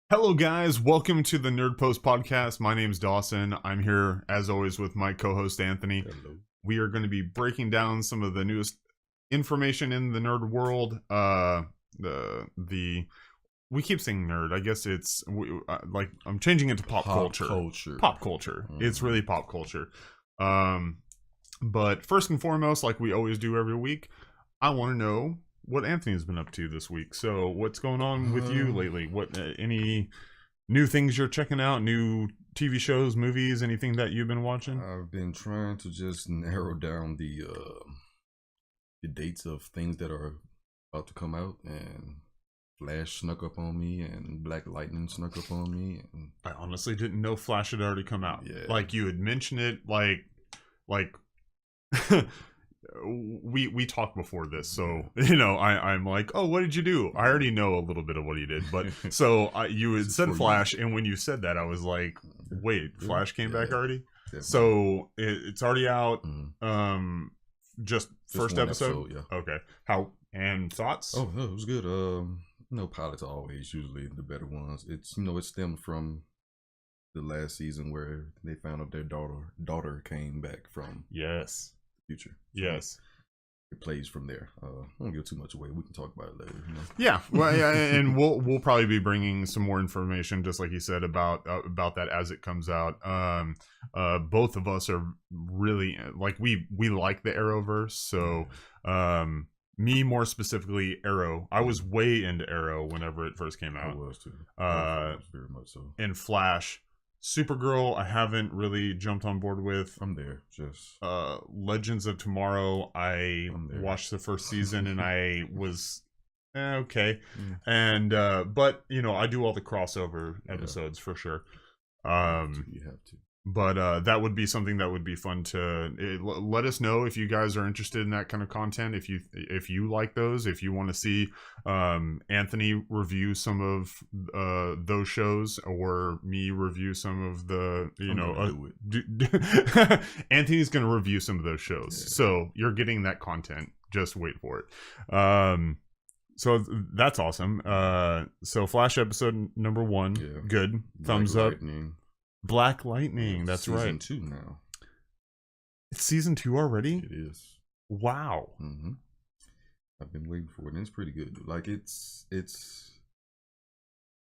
Hello, guys. Welcome to the TheNerdPost podcast. My name's Dawson. I'm here, as always, with my co-host, Anthony. Hello. We are going to be breaking down some of the newest information in the nerd world. We keep saying nerd. I guess it's I'm changing it to pop culture. Pop culture. It's really pop culture. But first and foremost, like we always do every week, I want to know what Anthony's been up to this week. So what's going on with you lately? What any new things you're checking out? New TV shows, movies, anything that you've been watching? I've been trying to just narrow down the dates of things that are about to come out, and Flash snuck up on me, and Black Lightning snuck up on me. And I honestly didn't know Flash had already come out. Yeah. Like you had mentioned it, like we talked before this, so I'm like, oh, what did you do? I already know a little bit of what he did, but so you had said Flash, and when you said that, I was like, wait, Flash came back already? Definitely. So it's already out. Just first episode. Yeah. Okay. How and thoughts? Oh, no, it was good. Pilots are always usually the better ones. It's it stemmed from the last season where they found out their daughter came back from future. Yes. It plays from there. I won't give too much away. We can talk about it later. Yeah, well, yeah, and we'll probably be bringing some more information, just like you said, about that as it comes out. Both of us are really like we like the Arrowverse, so me more specifically Arrow. I was way into Arrow whenever it first came out. I was too. Very much so. And Flash. Supergirl, I haven't really jumped on board with. I'm there. Just Legends of Tomorrow, I watched the first season and I was okay. And but I do all the crossover episodes for sure. You have to. But that would be something that would be fun to let us know if you guys are interested in that kind of content. If you like those, if you want to see Anthony review some of those shows, or me review some of the Anthony's going to review some of those shows. Yeah. So you're getting that content. Just wait for it. So that's awesome. So Flash episode number 1, good, thumbs up. Black Lightning, that's season right. Season 2 now. It's season 2 already? It is. Wow. Mm-hmm. I've been waiting for it, and it's pretty good. Like it's.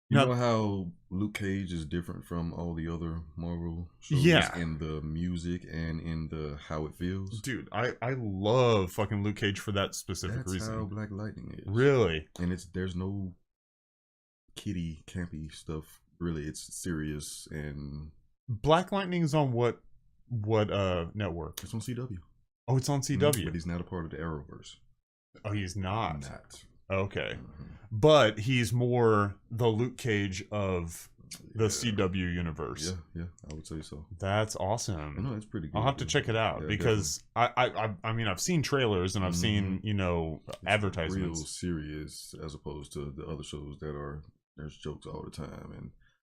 You know how Luke Cage is different from all the other Marvel shows in the music and in the how it feels? Dude, I love fucking Luke Cage for that specific reason. That's how Black Lightning is. Really? And there's no kiddie campy stuff. Really, it's serious. And Black Lightning's on what network? It's on CW. Oh, it's on CW. But he's not a part of the Arrowverse. Oh, he's not. Okay. Mm-hmm. But he's more the Luke Cage of the CW universe. Yeah, I would say so. That's awesome. No, it's pretty good. I'll have to check it out because I mean I've seen trailers and I've seen advertisements. Real serious as opposed to the other shows that there's jokes all the time, and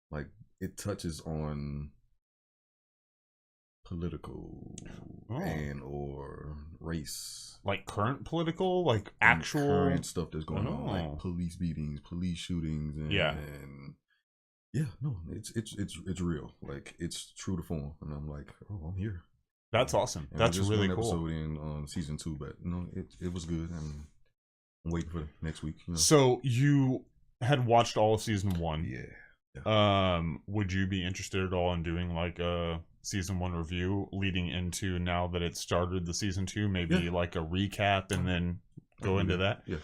like it touches on political and or race, like current political, like actual current stuff that's going on, like police beatings, police shootings, and it's real. Like it's true to form, and I'm like, oh, I'm here. That's awesome. And that's really cool. Episode in on season 2, but it was good. I'm waiting for next week. So you had watched all of season 1. Yeah. Would you be interested at all in doing like a season 1 review leading into now that it started the season 2? Maybe like a recap and then go into that. Yeah.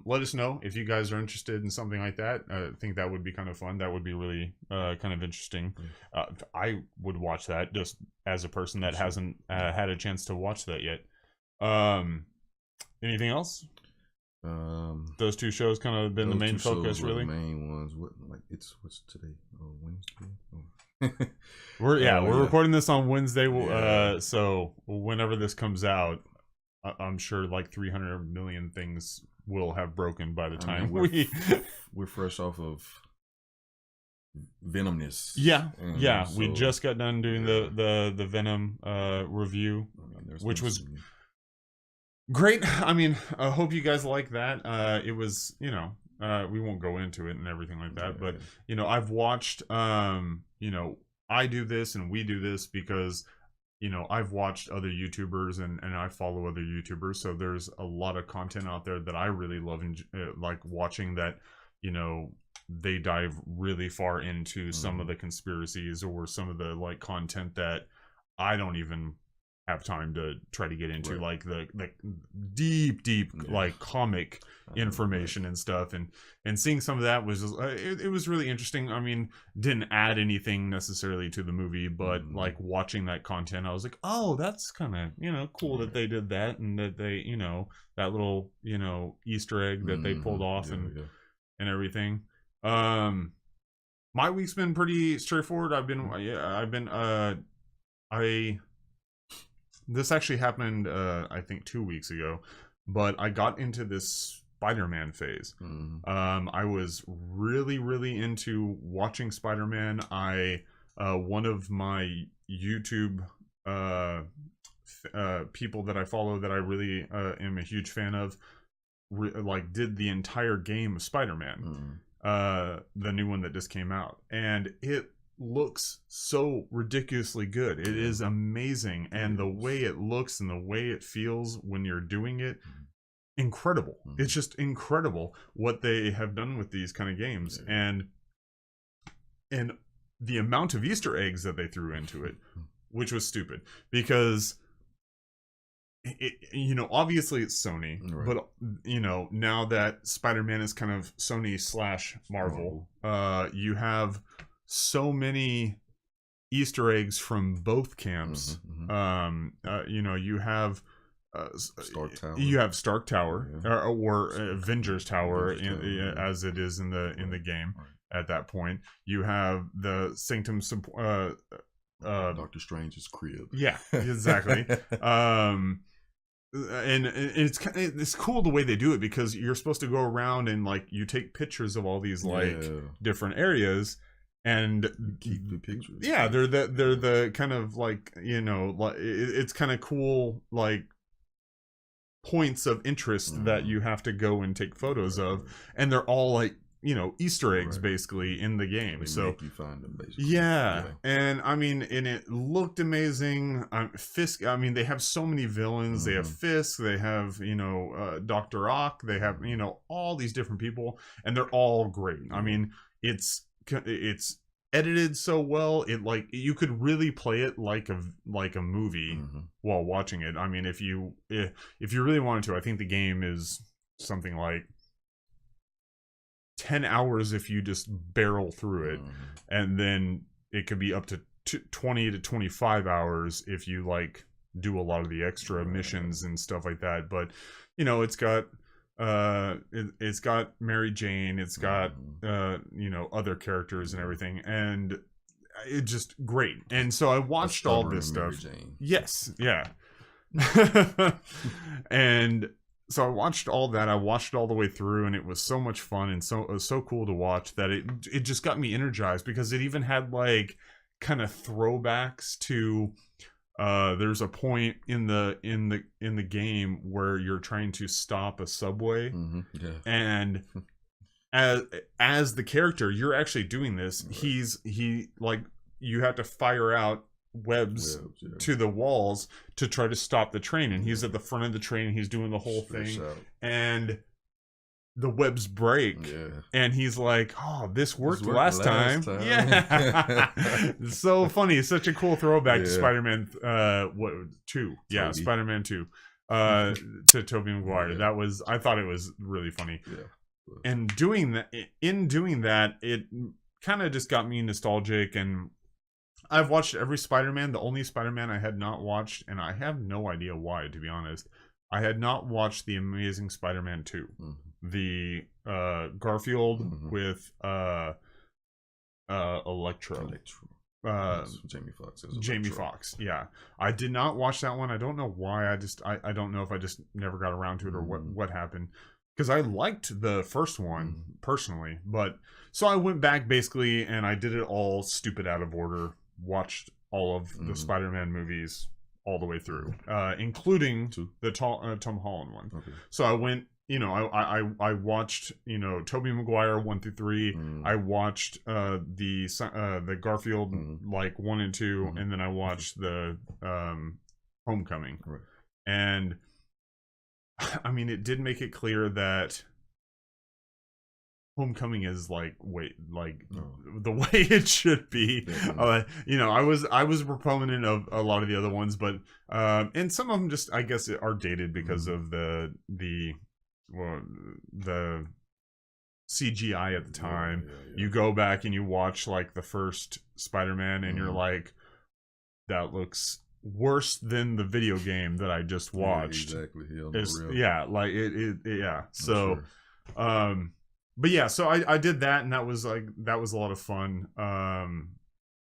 Let us know if you guys are interested in something like that. I think that would be kind of fun. That would be really kind of interesting. I would watch that just as a person that hasn't had a chance to watch that yet. Anything else? Those 2 shows kind of been the main focus, really. The main ones. What's today? Oh, Wednesday. Oh. We're recording this on Wednesday. So whenever this comes out, I'm sure like 300 million things will have broken by the time we're fresh off of Venomness. We just got done doing the Venom review, which was great. I mean, I hope you guys like that. It was, we won't go into it and everything like that, but yeah. I've watched I do this and we do this because I've watched other YouTubers and I follow other YouTubers, so there's a lot of content out there that I really love and like watching that they dive really far into some of the conspiracies or some of the like content that I don't even have time to try to get into, like the deep like comic information and stuff, and seeing some of that was just, it was really interesting. I mean, didn't add anything necessarily to the movie, but like watching that content, I was like, oh, that's kind of cool that they did that, and that they that little Easter egg that they pulled off and everything. My week's been pretty straightforward. This actually happened, I think 2 weeks ago, but I got into this Spider-Man phase. I was really into watching Spider-Man. One of my YouTube people that I follow that I really am a huge fan of, like did the entire game of Spider-Man, the new one that just came out, and it looks so ridiculously good. It is amazing, and the way it looks and the way it feels when you're doing it, incredible. It's just incredible what they have done with these kind of games, and the amount of Easter eggs that they threw into it, which was stupid because obviously it's Sony, but now that Spider-Man is kind of Sony / Marvel, you have so many Easter eggs from both camps. You have Stark Tower. You have Stark Tower, or Avengers Tower, as it is in the game. At that point, you have the Sanctum. Doctor Strange's crib. Yeah, exactly. And it's cool the way they do it, because you're supposed to go around and like you take pictures of all these like different areas, and keep the pictures. Yeah, they're the kind of like it's kind of cool, like points of interest that you have to go and take photos of, and they're all like Easter eggs basically in the game. They so make you find them, basically. Yeah, and I mean, and it looked amazing. Fisk, I mean, they have so many villains. They have Fisk, they have Dr. Ock, they have all these different people, and they're all great. I mean, it's edited so well. It like you could really play it like a movie while watching it. I mean, if you really wanted to, I think the game is something like 10 hours if you just barrel through it, and then it could be up to 20 to 25 hours if you like do a lot of the extra missions and stuff like that. But it's got it's got Mary Jane, it's got other characters and everything, and it's just great. And so I watched all this stuff. Yes, yeah. And so I watched all that. I watched it all the way through, and it was so much fun, and it was so cool to watch that it just got me energized, because it even had like kind of throwbacks to there's a point in the game where you're trying to stop a subway, and as the character, you're actually doing this. He like, you have to fire out webs to the walls to try to stop the train, and he's at the front of the train, and he's doing the whole thing, and the webs break, and he's like, oh, this worked last time. Yeah. It's so funny. It's such a cool throwback to Spider-Man 2. Yeah, Spider-Man 2 to Tobey Maguire. I thought it was really funny. And doing that, it kind of just got me nostalgic, and I've watched every Spider-Man. The only Spider-Man I had not watched, and I have no idea why, to be honest, I had not watched The Amazing Spider-Man 2. The Garfield with Electro. Jamie Foxx. Yeah, I did not watch that one. I don't know why. I don't know if I just never got around to it, or what happened, because I liked the first one personally. But so I went back basically, and I did it all stupid out of order. Watched all of the Spider-Man movies all the way through, including the Tom Holland one. So I went I watched, Tobey Maguire 1 through 3. I watched the Garfield like 1 and 2, and then I watched the Homecoming. Right. And I mean, it did make it clear that Homecoming is the way it should be. I was a proponent of a lot of the other ones, but and some of them just, I guess, are dated because of the CGI at the time. You go back and you watch like the first Spider-Man, and you're like, that looks worse than the video game that I just watched. Yeah, exactly. So, sure. But yeah, so I did that, and that was a lot of fun.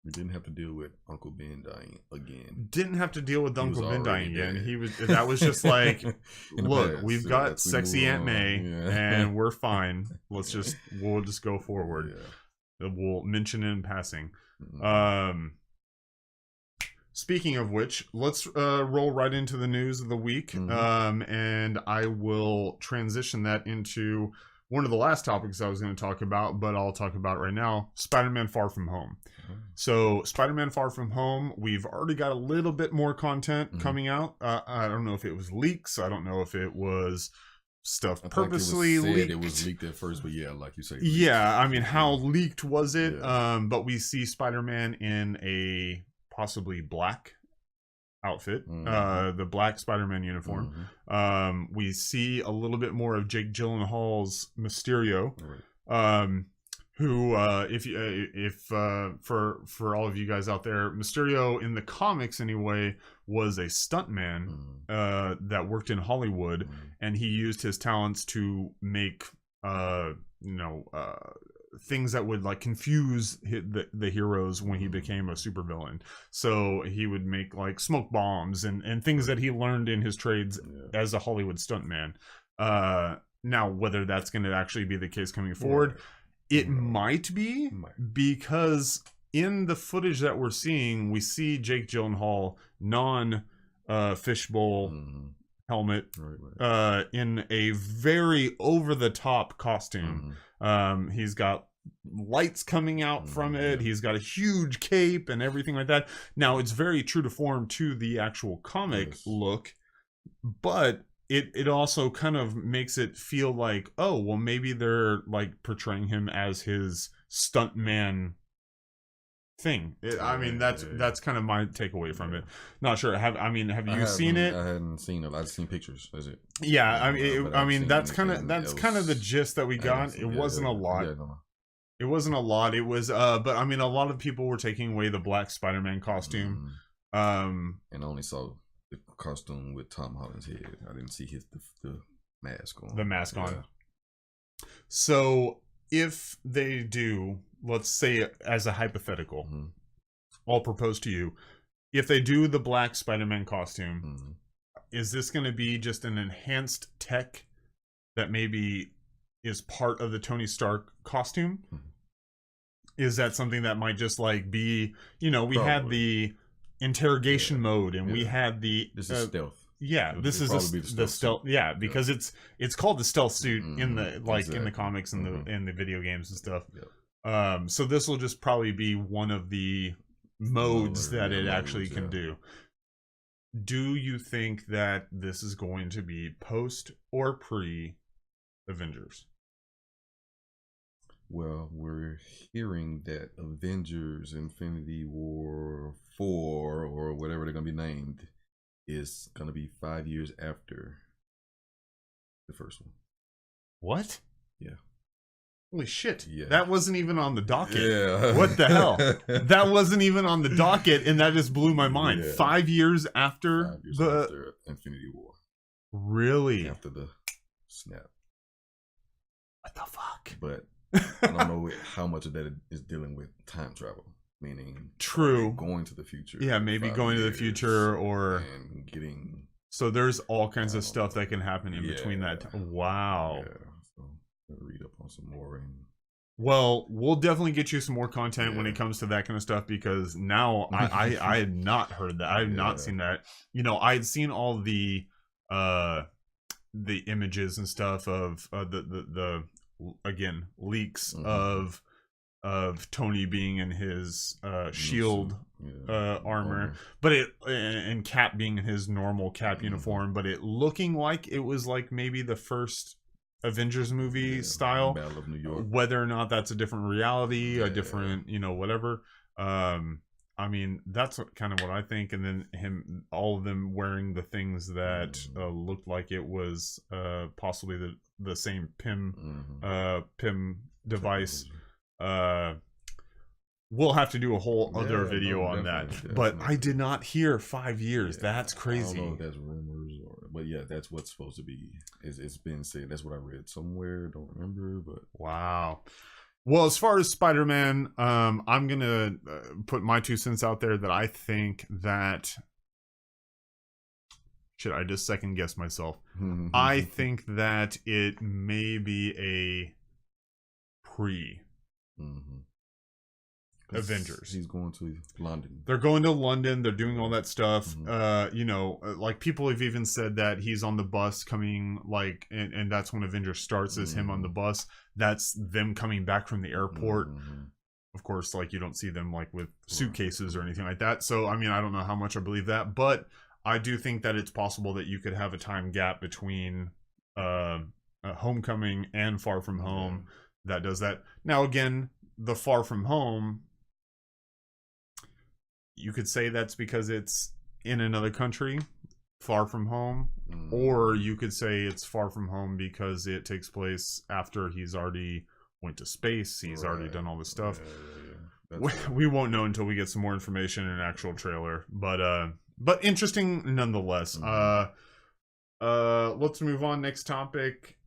We didn't have to deal with Uncle Ben dying again. Didn't have to deal with Uncle Ben dying again. That was just like, look, we've got sexy Aunt May, and we're fine. We'll just go forward. Yeah. We'll mention it in passing. Speaking of which, let's roll right into the news of the week, and I will transition that into one of the last topics I was going to talk about, but I'll talk about right now, Spider-Man Far From Home. So Spider-Man Far From Home, we've already got a little bit more content coming out. I don't know if it was leaks. I don't know if it was stuff purposely leaked. It was leaked at first, but yeah, like you say. Yeah, I mean, how leaked was it? Yeah. But we see Spider-Man in a possibly black outfit, the black Spider-Man uniform. We see a little bit more of Jake Gyllenhaal's Mysterio, who, for all of you guys out there, Mysterio in the comics anyway was a stuntman that worked in Hollywood, and he used his talents to make things that would like confuse the heroes when he became a supervillain. So he would make like smoke bombs and things that he learned in his trades as a Hollywood stuntman. Now, whether that's going to actually be the case coming forward, it might be, because in the footage that we're seeing, we see Jake Gyllenhaal fishbowl helmet in a very over-the-top costume. He's got lights coming out from it. He's got a huge cape and everything like that. Now, it's very true to form to the actual comic look, but it also kind of makes it feel like, oh, well, maybe they're like portraying him as his stuntman thing. I mean, that's kind of my takeaway from it. Not sure. Have you seen it? I hadn't seen it. I've seen pictures. That's it. Yeah, I mean, that's kind of the gist that we got. It wasn't a lot. It wasn't a lot. It was, but I mean, a lot of people were taking away the black Spider-Man costume. And I only saw the costume with Tom Holland's head. I didn't see the mask on. The mask on. So if they do, let's say as a hypothetical, I'll propose to you, if they do the black Spider-Man costume, is this going to be just an enhanced tech that maybe is part of the Tony Stark costume? Is that something that might just like be, we had the interrogation mode, and we had the this is stealth. Yeah, this is the stealth. Yeah, because it's called the stealth suit in the in the comics and the video games and stuff. So this will just probably be one of the modes that it actually can do. Do you think that this is going to be post or pre Avengers? Well, we're hearing that Avengers Infinity War 4, or whatever they're going to be named, is going to be 5 years after the first one. What? Yeah. Holy shit. Yeah. That wasn't even on the docket. Yeah. What the hell? That wasn't even on the docket, and that just blew my mind. Yeah. 5 years after after Infinity War. Really? After the snap. What the fuck? But I don't know how much of that is dealing with time travel, meaning going to the future. Yeah, maybe going to the future and getting. So there's all kinds of stuff that can happen in between that. Wow. Yeah, so I'll read up on some more. Well, we'll definitely get you some more content when it comes to that kind of stuff, because now I had not heard that. I had not seen that. I had seen all the the images and stuff of the again leaks of Tony being in his shield armor, but and Cap being in his normal Cap uniform, but it looking like it was like maybe the first Avengers movie style. Battle of New York. Whether or not that's a different reality, a different, whatever. I mean, that's kind of what I think. And then all of them wearing the things that looked like it was possibly the same PIM device. We'll have to do a whole other video on that. But I did not hear 5 years. That's crazy. I don't know if that's rumors but yeah, that's what's supposed to be. It's been said. That's what I read somewhere. Don't remember, but wow. Well, as far as Spider-Man, I'm gonna put my 2 cents out there that I think that. Should I just second guess myself? I think that it may be a pre Avengers. He's going to London. They're going to London. They're doing all that stuff. Like people have even said that he's on the bus coming, like, and that's when Avengers starts, is him on the bus. That's them coming back from the airport. Of course, like, you don't see them like with suitcases or anything like that. So, I mean, I don't know how much I believe that, but I do think that it's possible that you could have a time gap between Homecoming and Far From Home that does that. Now, again, the Far From Home, you could say that's because it's in another country, Far From Home, or you could say it's Far From Home because it takes place after he's already went to space. He's already done all this stuff. We won't know until we get some more information in an actual trailer, but interesting nonetheless. Let's move on. Next topic.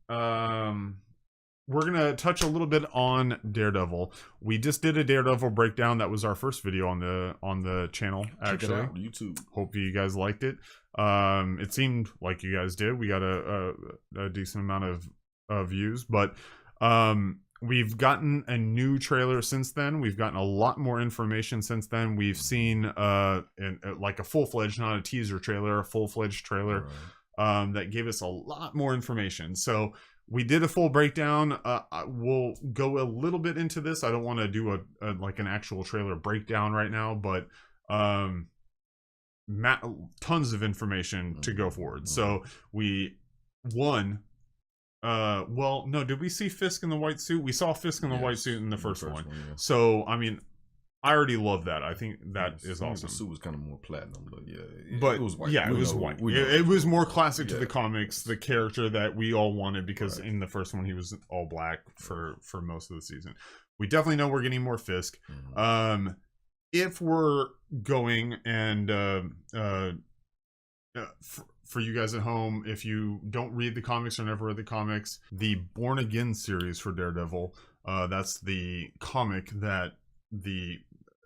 We're going to touch a little bit on Daredevil. We just did a Daredevil breakdown. That was our first video on the channel, actually. Check it out, YouTube. Hope you guys liked it. It seemed like you guys did. We got a decent amount of views, but we've gotten a new trailer since then. We've gotten a lot more information since then. We've seen like a full-fledged, not a teaser trailer, a full-fledged trailer that gave us a lot more information. So we did a full breakdown. We'll go a little bit into this. I don't want to do like an actual trailer breakdown right now, but tons of information to go forward. So well, no, did we see Fisk in the white suit? We saw Fisk in the white suit in the first one. So, I mean, I already love that. I think that is awesome. The suit was kind of more platinum, but it was white. Yeah, it was white. It was more classic to the comics, the character that we all wanted, because in the first one he was all black for most of the season. We definitely know we're getting more Fisk. If we're going and for you guys at home, if you don't read the comics or never read the comics, the Born Again series for Daredevil, that's the comic that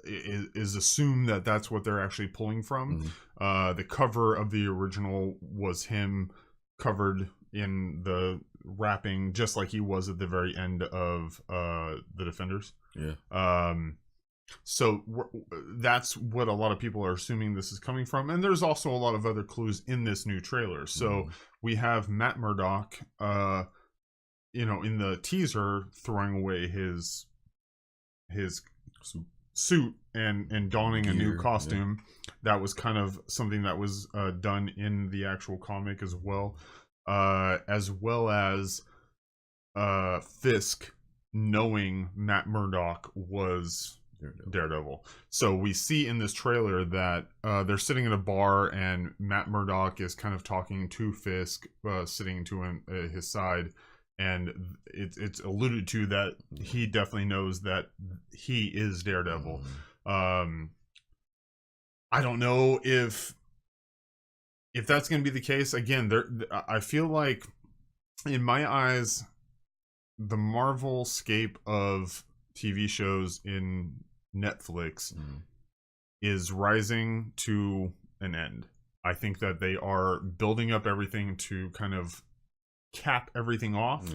is assumed that that's what they're actually pulling from. The cover of the original was him covered in the wrapping, just like he was at the very end of the Defenders. So that's what a lot of people are assuming this is coming from, and there's also a lot of other clues in this new trailer. So we have Matt Murdock, in the teaser, throwing away his suit and donning a new costume. That was kind of something that was done in the actual comic as well as Fisk knowing Matt Murdock was Daredevil. So we see in this trailer that they're sitting at a bar, and Matt Murdock is kind of talking to Fisk, sitting to his side, and it's alluded to that he definitely knows that he is Daredevil. I don't know if that's going to be the case. Again, I feel like, in my eyes, the Marvel scape of TV shows in Netflix is rising to an end. I think that they are building up everything to kind of cap everything off,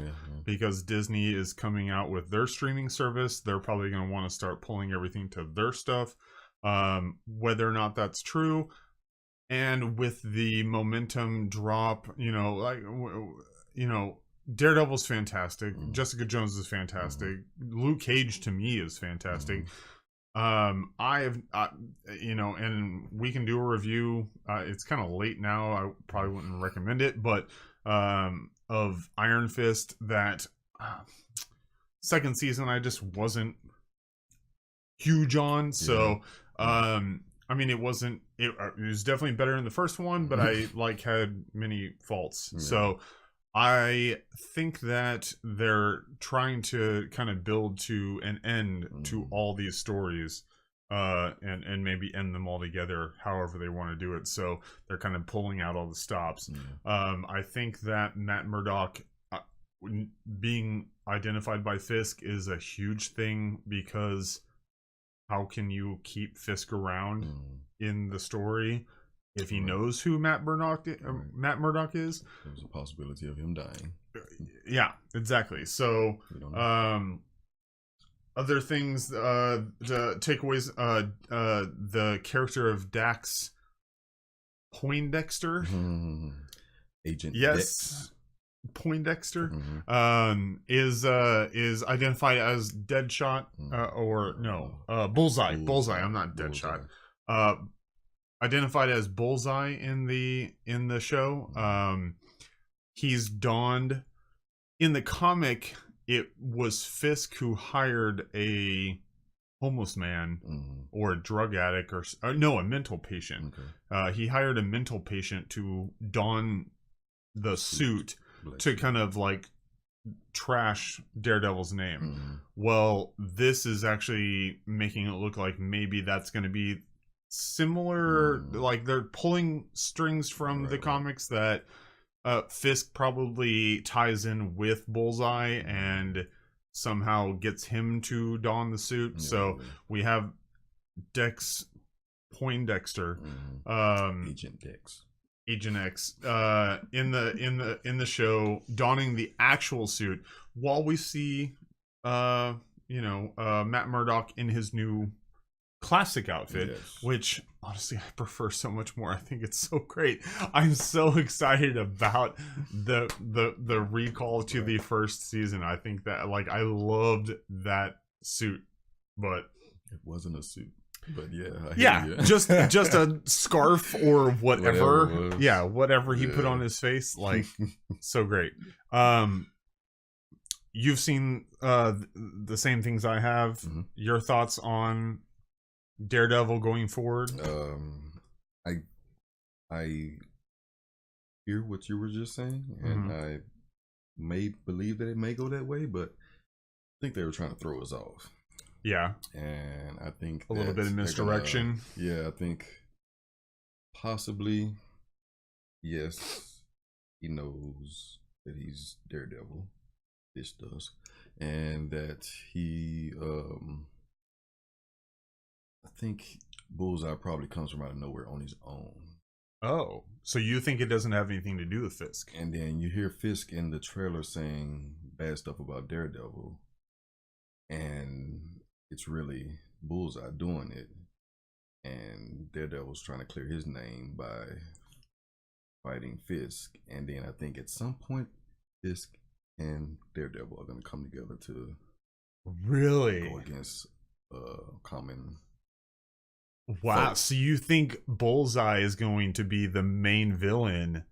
because Disney is coming out with their streaming service. They're probably going to want to start pulling everything to their stuff. Whether or not that's true, and with the momentum drop, Daredevil's fantastic. Jessica Jones is fantastic. Luke Cage to me is fantastic. And we can do a review. It's kind of late now. I probably wouldn't recommend it, but of Iron Fist, that second season I just wasn't huge on. So, it wasn't. It was definitely better in the first one, but I had many faults. Yeah. So I think that they're trying to kind of build to an end to all these stories, and maybe end them all together, however they want to do it. So they're kind of pulling out all the stops. I think that Matt Murdock being identified by Fisk is a huge thing, because how can you keep Fisk around in the story if he knows who Matt Murdock is? There's a possibility of him dying. Yeah, exactly. So, other things, the takeaways, the character of Dax Poindexter, Agent Dex. Poindexter, is identified as Deadshot, Bullseye. Bullseye. I'm not Deadshot. Identified as Bullseye in the show. He's donned in the comic. It was Fisk who hired a homeless man or a drug addict or a mental patient. He hired a mental patient to don the suit to kind of trash Daredevil's name. Well, this is actually making it look like maybe that's going to be similar. Like they're pulling strings from the comics that Fisk probably ties in with Bullseye and somehow gets him to don the suit. So we have Dex Poindexter, Agent X, in the show, donning the actual suit, while we see Matt Murdock in his new classic outfit, which honestly I prefer so much more. I think it's so great. I'm so excited about the recall to the first season. I think that I loved that suit, but it wasn't a suit. But just a scarf or whatever whatever he put on his face, so great. You've seen the same things I have. Your thoughts on Daredevil going forward? I hear what you were just saying, and I may believe that it may go that way, but I think they were trying to throw us off. Yeah. And I think a little bit of misdirection. I think possibly, yes, he knows that he's Daredevil. This does. And that he, I think Bullseye probably comes from out of nowhere on his own. Oh, so you think it doesn't have anything to do with Fisk? And then you hear Fisk in the trailer saying bad stuff about Daredevil. And it's really Bullseye doing it, and Daredevil's trying to clear his name by fighting Fisk. And then I think at some point Fisk and Daredevil are going to come together to really go against common. Wow, so you think Bullseye is going to be the main villain?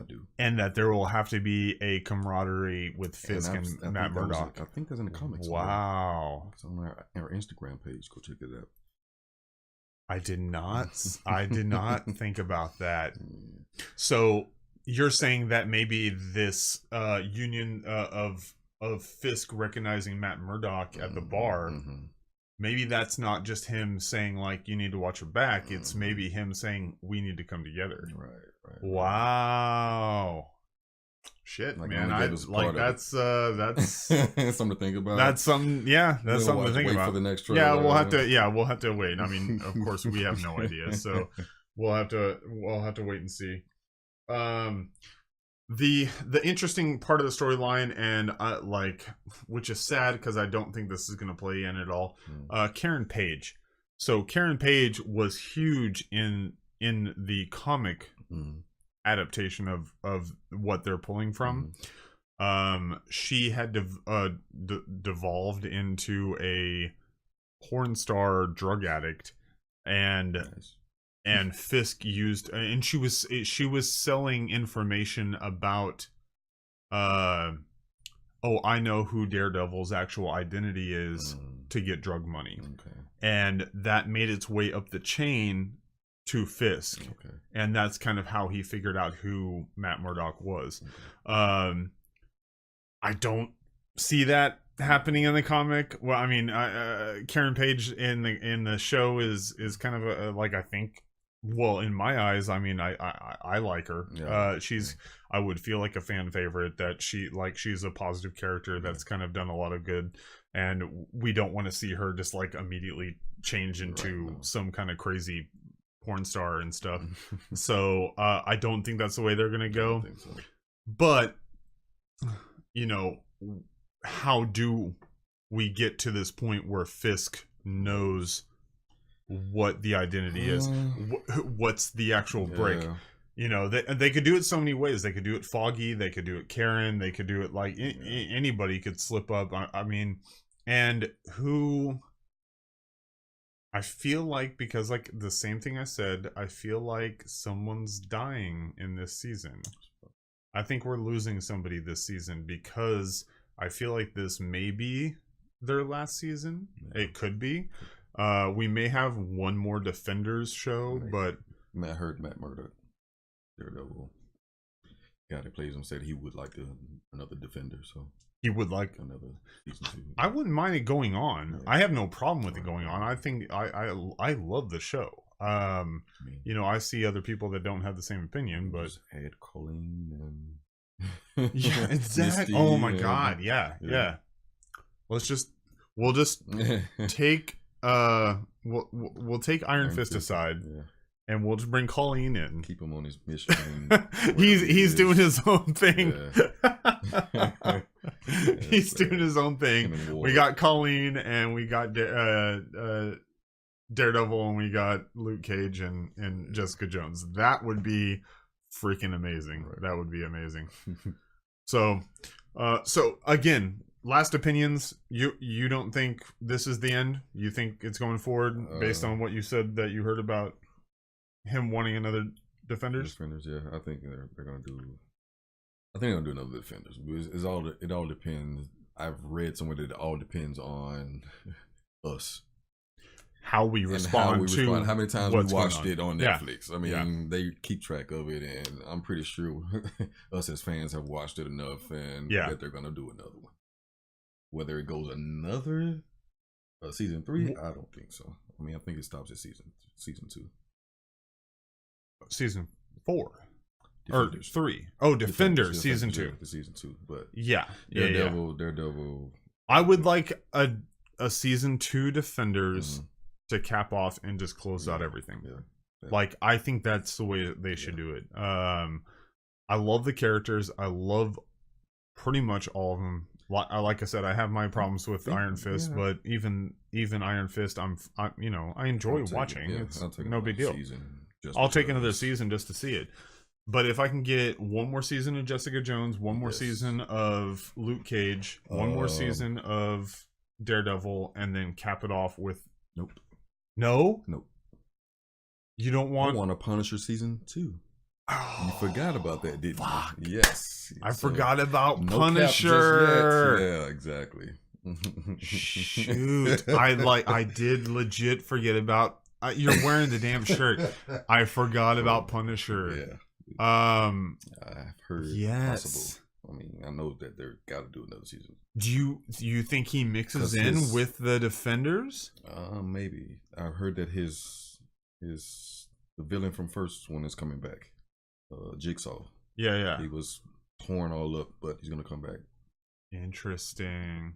I do. And that there will have to be a camaraderie with Fisk and Matt Murdock. I think that's in the comics. Wow. It's on our Instagram page. Go check it out. I did not think about that. So you're saying that maybe this union of Fisk recognizing Matt Murdock at the bar, maybe that's not just him saying you need to watch your back. It's maybe him saying we need to come together. Right. Wow. Shit, man. That's something to think about. That's something. Yeah, that's something to think about. For the next trailer. Yeah, we'll have to wait. I mean, of course, we have no idea, so we'll have to wait and see. The interesting part of the storyline, and which is sad because I don't think this is going to play in at all. Karen Page. So Karen Page was huge in in the comic adaptation of what they're pulling from, she had devolved into a porn star drug addict, and and Fisk used, and she was selling information about I know who Daredevil's actual identity is to get drug money. Okay. And that made its way up the chain to Fisk. Okay. And that's kind of how he figured out who Matt Murdock was. Okay. I don't see that happening in the comic. Well, I mean, Karen Page in the show is kind of a, like, I think, well, in my eyes, I mean, I like her. Yeah. I would feel like a fan favorite, that she's a positive character that's kind of done a lot of good, and we don't want to see her just like immediately change into some kind of crazy porn star and stuff. So I don't think that's the way they're gonna go. I don't think so. But you know, how do we get to this point where Fisk knows what the identity is? What's the actual break? You know, they could do it so many ways. They could do it Foggy, they could do it Karen, they could do it like anybody could slip up. I mean, and who, I feel like, because like the same thing I said, I feel like someone's dying in this season. I think we're losing somebody this season, because I feel like this may be their last season. It could be. We may have one more Defenders show, but I heard Matt Murdock, Daredevil, guy that plays him, said he would like another Defender. So he would like another season 2. I wouldn't mind it going on. I have no problem with it going on. I think I love the show. You know, I see other people that don't have the same opinion, but add Colleen and yeah, exactly. Oh my god, yeah. We'll just take we'll take Iron Fist aside, and we'll just bring Colleen in. Keep him on his mission. he's doing his own thing. Yeah. He's doing his own thing. We got Colleen, and we got Daredevil, and we got Luke Cage and Jessica Jones. That would be freaking amazing. Right. That would be amazing. So again, last opinions. You don't think this is the end? You think it's going forward based on what you said that you heard about him wanting another Defenders? Yeah. I think they're gonna do. I think they're gonna do another Defenders. It all depends. I've read somewhere that it all depends on us. How we respond to how many times we watched it on Netflix. Yeah. I mean, they keep track of it, and I'm pretty sure us as fans have watched it enough, and that they're gonna do another one. Whether it goes another season 3, I don't think so. I mean, I think it stops at season 2, season 4, Defenders. or 3. Oh, Defenders season 2. The season 2, but Daredevil. I would like a season 2 Defenders. To cap off and just close out everything. Like, I think that's the way they should do it. I love the characters. I love pretty much all of them. Like I said, I have my problems with Iron Fist, but even Iron Fist, I enjoy watching. It's no big deal. I'll take another season just to see it. But if I can get one more season of Jessica Jones, one more season of Luke Cage, one more season of Daredevil, and then cap it off with No? You don't want... I want a Punisher season 2. Oh, you forgot about that, didn't you? Yes. I forgot about Punisher. Yeah, exactly. Shoot. I did legit forget about... you're wearing the damn shirt. I forgot about Punisher. Yeah. I've heard possible. I mean, I know that they're got to do another season. Do you think he mixes in with the Defenders? Maybe. I've heard that the villain from first one is coming back. Jigsaw. Yeah. He was torn all up, but he's gonna come back. Interesting.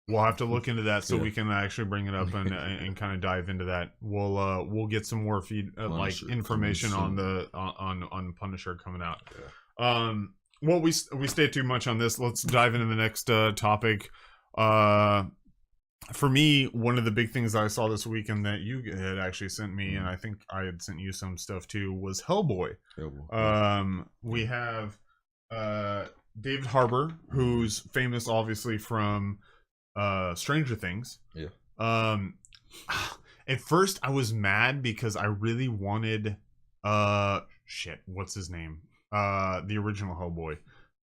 We'll have to look into that so we can actually bring it up and kind of dive into that. We'll get some more like information on Punisher coming out. Yeah. Well, we stayed too much on this. Let's dive into the next topic. for me, one of the big things I saw this weekend that you had actually sent me, and Mm. I think I had sent you some stuff too, was Hellboy. Hellboy. We have David Harbour, who's famous obviously from Stranger Things. Yeah. At first I was mad because I really wanted shit, what's his name? The original Hellboy.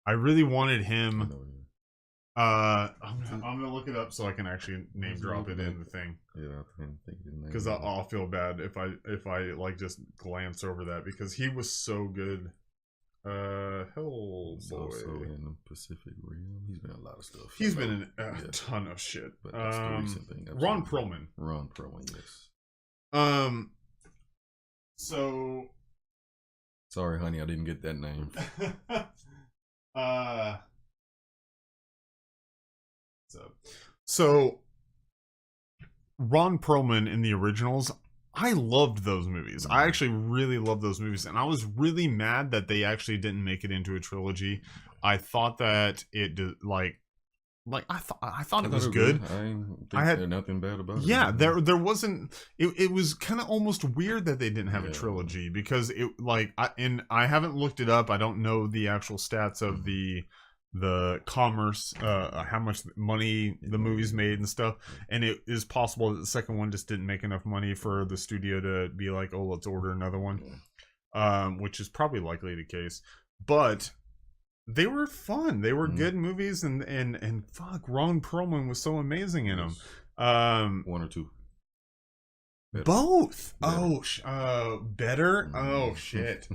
I really wanted I him. know, I'm gonna look it up so I can actually name drop it in the thing. Yeah, I can't think of his name. Because I'll feel bad if I like just glance over that, because he was so good. He's also Hellboy. in the Pacific Rim. He's been in a lot of stuff. He's been in a ton of shit. But that's the recent thing. Ron Perlman. Ron Perlman, yes. So. Sorry, honey, I didn't get that name. So Ron Perlman in the originals, I loved those movies. I actually really loved those movies, and I was really mad that they actually didn't make it into a trilogy. I thought that it did, I thought it was good. I had nothing bad about it. Yeah, there wasn't. It was kind of almost weird that they didn't have a trilogy, because it I haven't looked it up. I don't know the actual stats of the commerce, how much money the movies made and stuff, and it is possible that the second one just didn't make enough money for the studio to be like, oh, let's order another one, which is probably likely the case. But they were fun. They were good movies, and fuck, Ron Perlman was so amazing in them. One or two. Better. Both. Better. Better. Oh shit.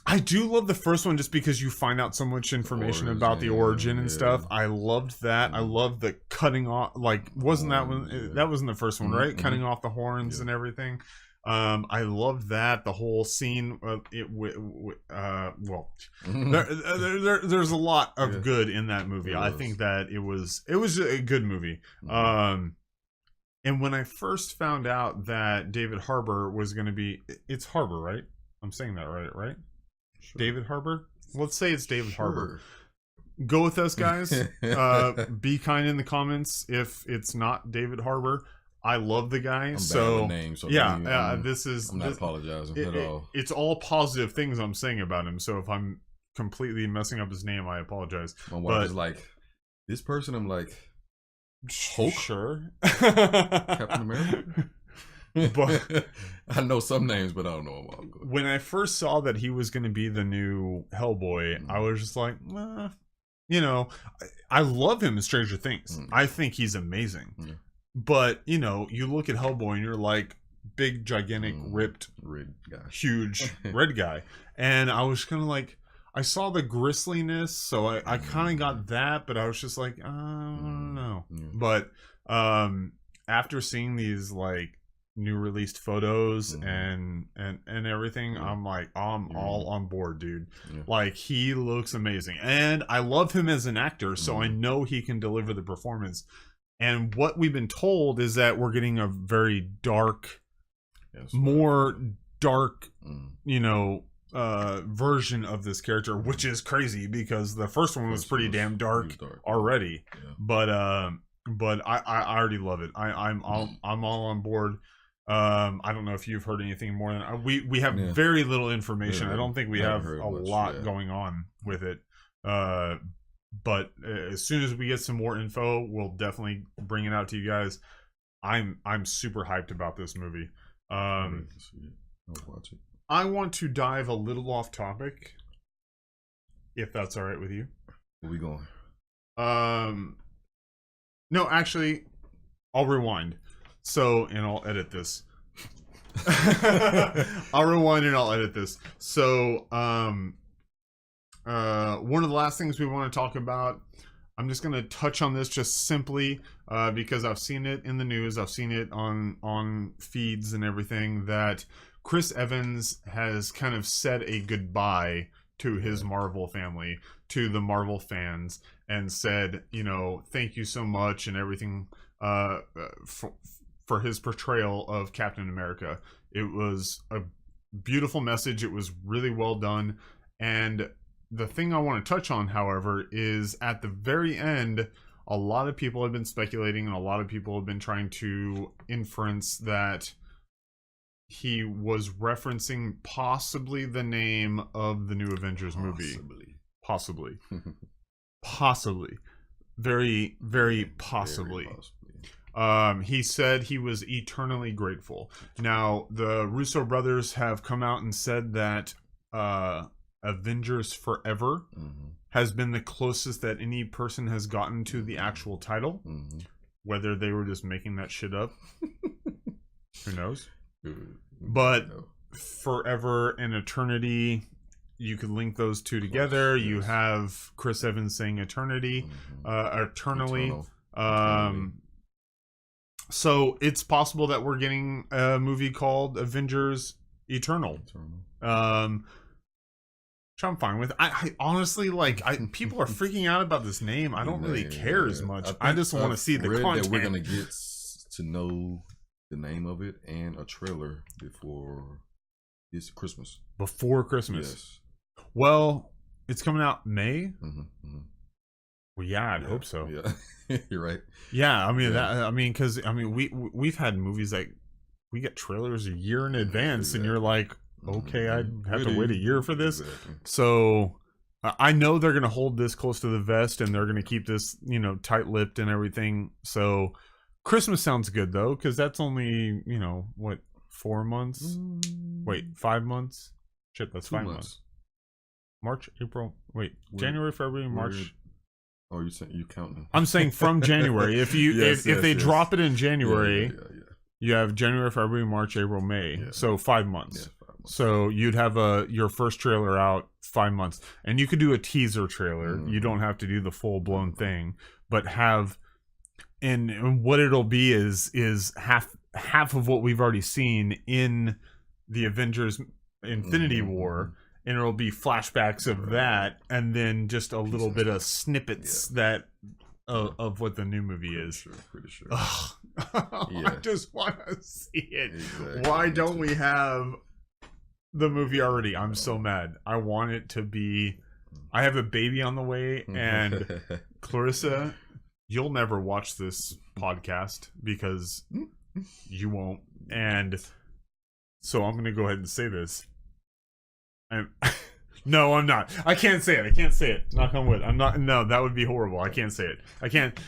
I do love the first one just because you find out so much information about the origin and stuff. I loved that. I loved the cutting off. Wasn't that one? That wasn't the first one, right? Cutting off the horns and everything. I loved that. The whole scene. There's a lot of good in that movie. I think that it was a good movie. And when I first found out that David Harbour was going to be, it's Harbour, right? I'm saying that right? Sure. David Harbour? Let's say it's David Harbour. Go with us, guys. Be kind in the comments if it's not David Harbour. I love the guy. This is. I'm not apologizing at all. It's all positive things I'm saying about him. So if I'm completely messing up his name, I apologize. My wife is like, this person. I'm like, Hulk? Sure. Captain America. But I know some names, but I don't know them all. When I first saw that he was going to be the new Hellboy, I was just like, I love him in Stranger Things. I think he's amazing. But, you look at Hellboy and you're like, big, gigantic, ripped, red guy. Huge red guy. And I was kind of like, I saw the gristliness, so I kind of got that, but I was just like, I don't know. But after seeing these, new released photos and everything, I'm like, I'm all on board, dude. He looks amazing, and I love him as an actor, so I know he can deliver the performance. And what we've been told is that we're getting a very dark, more dark, version of this character, which is crazy because the first one was pretty damn dark already. But I already love it. I'm all on board. I don't know if you've heard anything more than we have very little information. I don't think we have a lot going on with it. But as soon as we get some more info, we'll definitely bring it out to you guys. I'm super hyped about this movie. I'll watch it. I want to dive a little off topic, if that's all right with you. Where we going? No, actually, I'll rewind. And I'll edit this. I'll rewind and I'll edit this. So, one of the last things we want to talk about, I'm just going to touch on this just simply because I've seen it in the news. I've seen it on feeds and everything that Chris Evans has kind of said a goodbye to his Marvel family, to the Marvel fans, and said, thank you so much and everything for his portrayal of Captain America. It was a beautiful message. It was really well done. And the thing I want to touch on, however, is at the very end, a lot of people have been speculating, and a lot of people have been trying to inference that he was referencing possibly the name of the new Avengers movie. Possibly. Possibly. Very, very possibly. He said he was eternally grateful. Now, the Russo brothers have come out and said that Avengers Forever has been the closest that any person has gotten to the actual title. Whether they were just making that shit up, who knows? But Forever and Eternity, you could link those two together. Yes. You have Chris Evans saying Eternity, Eternally. So it's possible that we're getting a movie called Avengers Eternal. Which I'm fine with. I honestly, like, people are freaking out about this name. I don't really care as much. I just want to see the content. That we're gonna get to know the name of it and a trailer before this Christmas. Before Christmas. Yes. Well, it's coming out May. Well, yeah, I'd hope so. Yeah, you're right. Yeah, I mean, because we've had movies like we get trailers a year in advance, and you're like, okay, I'd have to wait a year for this. Exactly. So I know they're going to hold this close to the vest, and they're going to keep this, tight-lipped and everything. So Christmas sounds good, though, because that's only, 4 months? Wait, 5 months? Shit, that's 5 months. March, April, January, February, March. Oh, you counting? I'm saying from January. If they drop it in January, you have January, February, March, April, May. Yeah. So 5 months. Yeah. So you'd have your first trailer out 5 months, and you could do a teaser trailer. You don't have to do the full blown thing, but and what it'll be is half of what we've already seen in the Avengers Infinity War, and it'll be flashbacks of that, and then just a little bit of snippets of what the new movie is. Pretty sure. I just want to see it. Exactly. Why don't we have the movie already? I'm so mad. I want it to be. I have a baby on the way, and Clarissa, you'll never watch this podcast because you won't. And so I'm going to go ahead and say this. No, I'm not. I can't say it. Knock on wood. I'm not. No, that would be horrible. I can't say it. I can't.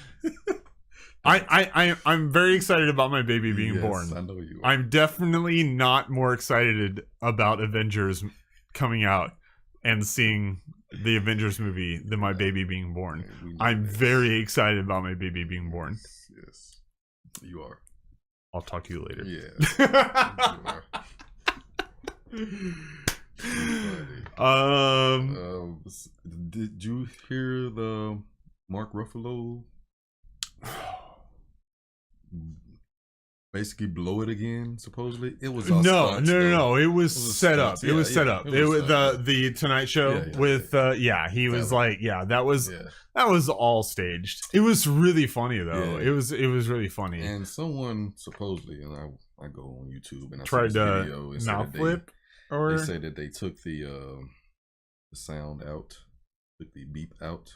I'm very excited about my baby being born. I know you are. I'm definitely not more excited about Avengers coming out and seeing the Avengers movie than my baby being born. I'm very excited about my baby being born. Yes, you are. I'll talk to you later. Yeah. Did you hear the Mark Ruffalo basically blow it again? Supposedly, it was all no. It was set up. It was set up. It was the Tonight Show with he was like that was all staged. It was really funny though. It was really funny. And someone supposedly, and I go on YouTube and I tried to mouth flip. Or they say that they took the sound out, took the beep out.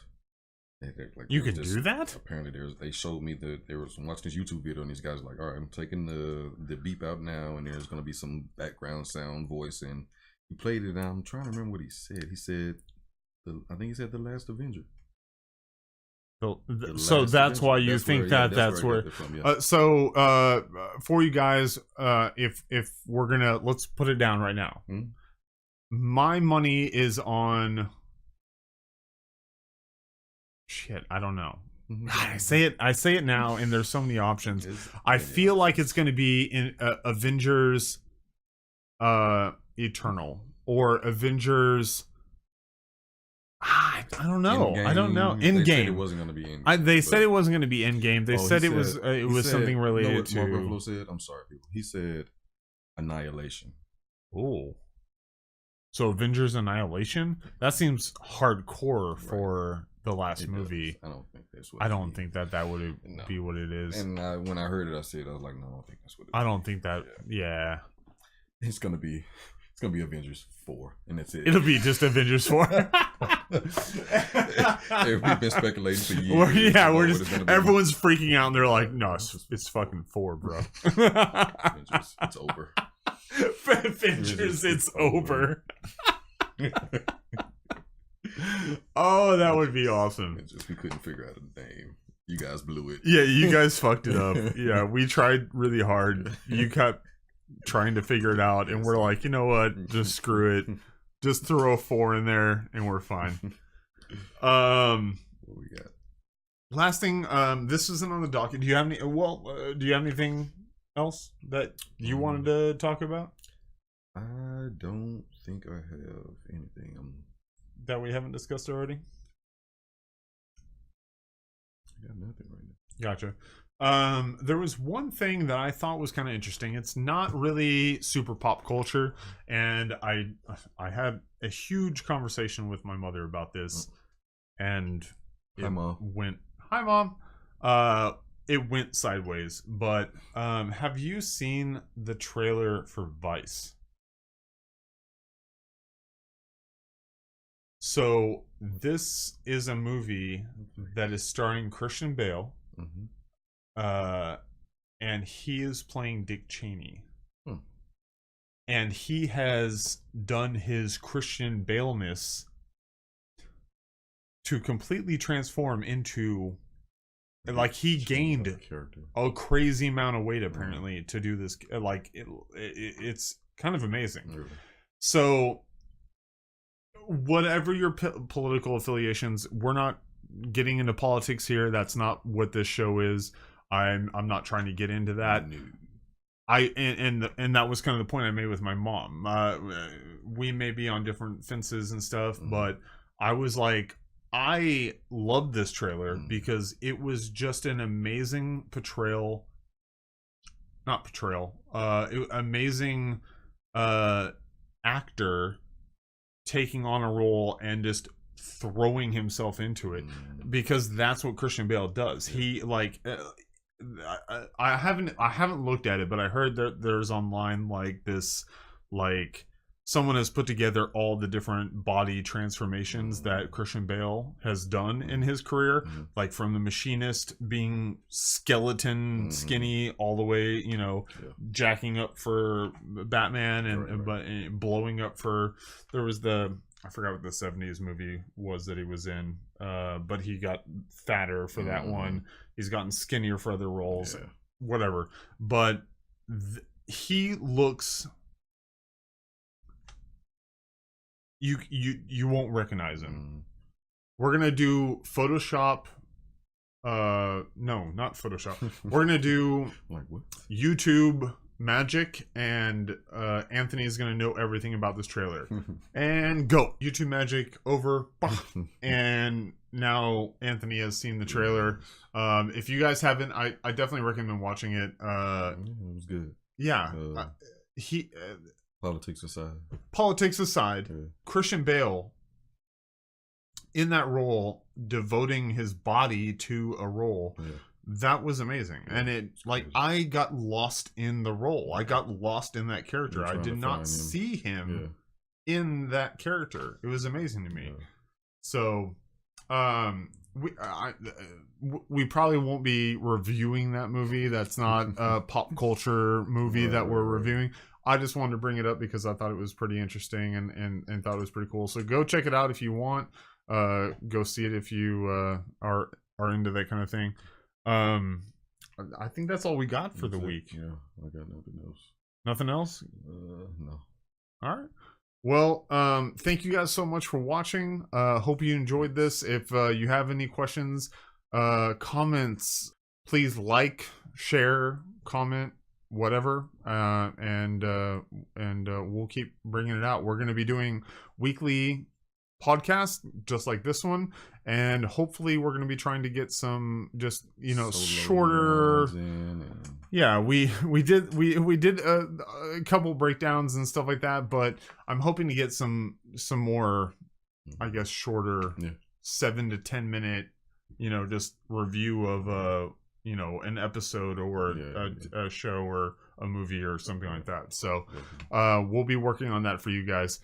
You can do that? Apparently, they showed me that there was watching this YouTube video, and these guys were like, all right, I'm taking the beep out now, and there's going to be some background sound voice. And he played it, and I'm trying to remember what he said. He said, I think he said The Last Avenger. So that's why you think that's where. So for you guys, if we're gonna, let's put it down right now. My money is on. Shit, I don't know. I say it now, and there's so many options. I feel like it's going to be in Avengers, Eternal or Avengers. I don't know. In-game. I don't know. In game, it wasn't going to be in. They said it wasn't going to be in game. They said it was something related to. Mark Ruffalo said, I'm sorry, people. He said Annihilation. Oh. So Avengers Annihilation? That seems hardcore for the last movie. I don't think that's what. I don't think that would be what it is. And when I heard it, I said, I was like, no, I don't think that's what it is. I don't think that. Yeah. It's gonna be It's gonna be Avengers 4, and that's it. It'll be just Avengers 4. We've been speculating for years. We're just everyone's freaking out, and they're like, "No, it's fucking 4, bro." Avengers, it's over. Avengers, it's over. Oh, that would be awesome. We couldn't figure out a name. You guys blew it. Yeah, you guys fucked it up. Yeah, we tried really hard. You kept trying to figure it out, and we're like, you know what? Just screw it. Just throw a 4 in there, and we're fine. What we got? Last thing. This isn't on the docket. Do you have any? Do you have anything else that you wanted to talk about? I don't think I have anything. That we haven't discussed already? I got nothing right now. Gotcha. There was one thing that I thought was kind of interesting. It's not really super pop culture, and I had a huge conversation with my mother about this, and Hi, Mom. Hi, Mom. It went sideways. But have you seen the trailer for Vice? So this is a movie that is starring Christian Bale, and he is playing Dick Cheney, and he has done his Christian Bale-ness to completely transform into, like, he gained a crazy amount of weight apparently to do this. Like it's kind of amazing. So whatever your political affiliations, we're not getting into politics here. That's not what this show is. I'm not trying to get into that. And that was kind of the point I made with my mom. We may be on different fences and stuff, but I was like, I loved this trailer because it was just an amazing amazing actor taking on a role and just throwing himself into it, because that's what Christian Bale does. He like I haven't looked at it, but I heard that there's online like this, like someone has put together all the different body transformations that Christian Bale has done in his career, like from the Machinist being skeleton skinny all the way, jacking up for Batman and blowing up for, there was I forgot what the 70s movie was that he was in, but he got fatter for that one. He's gotten skinnier for other roles, whatever. But he looks, you won't recognize him. We're gonna do Photoshop. No, not Photoshop. We're gonna do YouTube magic, and Anthony's gonna know everything about this trailer. And go YouTube magic over, and now Anthony has seen the trailer. If you guys haven't, I definitely recommend watching it. It was good. Yeah, Politics aside, Christian Bale in that role, devoting his body to a role, that was amazing. And it, like, I got lost in the role. I got lost in that character. I did not see him in that character. It was amazing to me. So we probably won't be reviewing that movie. That's not a pop culture movie that we're reviewing. I just wanted to bring it up because I thought it was pretty interesting and thought it was pretty cool. So go check it out if you want. Go see it if you are into that kind of thing. I think that's all we got for the week. Yeah, I got nothing else. Nothing else? No. All right. Well, thank you guys so much for watching. Hope you enjoyed this. If you have any questions, comments, please like, share, comment, whatever, and we'll keep bringing it out. We're going to be doing weekly podcasts just like this one, and hopefully we're going to be trying to get some just shorter. Yeah, we did a couple breakdowns and stuff like that, but I'm hoping to get some more, I guess, shorter 7 to 10 minute just review of an episode or a show or a movie or something like that. So we'll be working on that for you guys.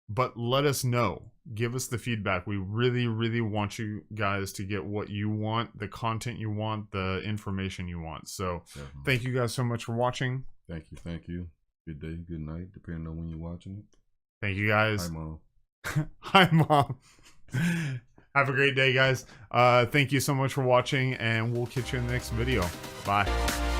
But let us know. Give us the feedback. We really, really want you guys to get what you want, the content you want, the information you want. So thank you guys so much for watching. Thank you. Good day, good night, depending on when you're watching it. Thank you guys. Hi, Mom. Hi, Mom. Have a great day, guys. Thank you so much for watching, and we'll catch you in the next video. Bye.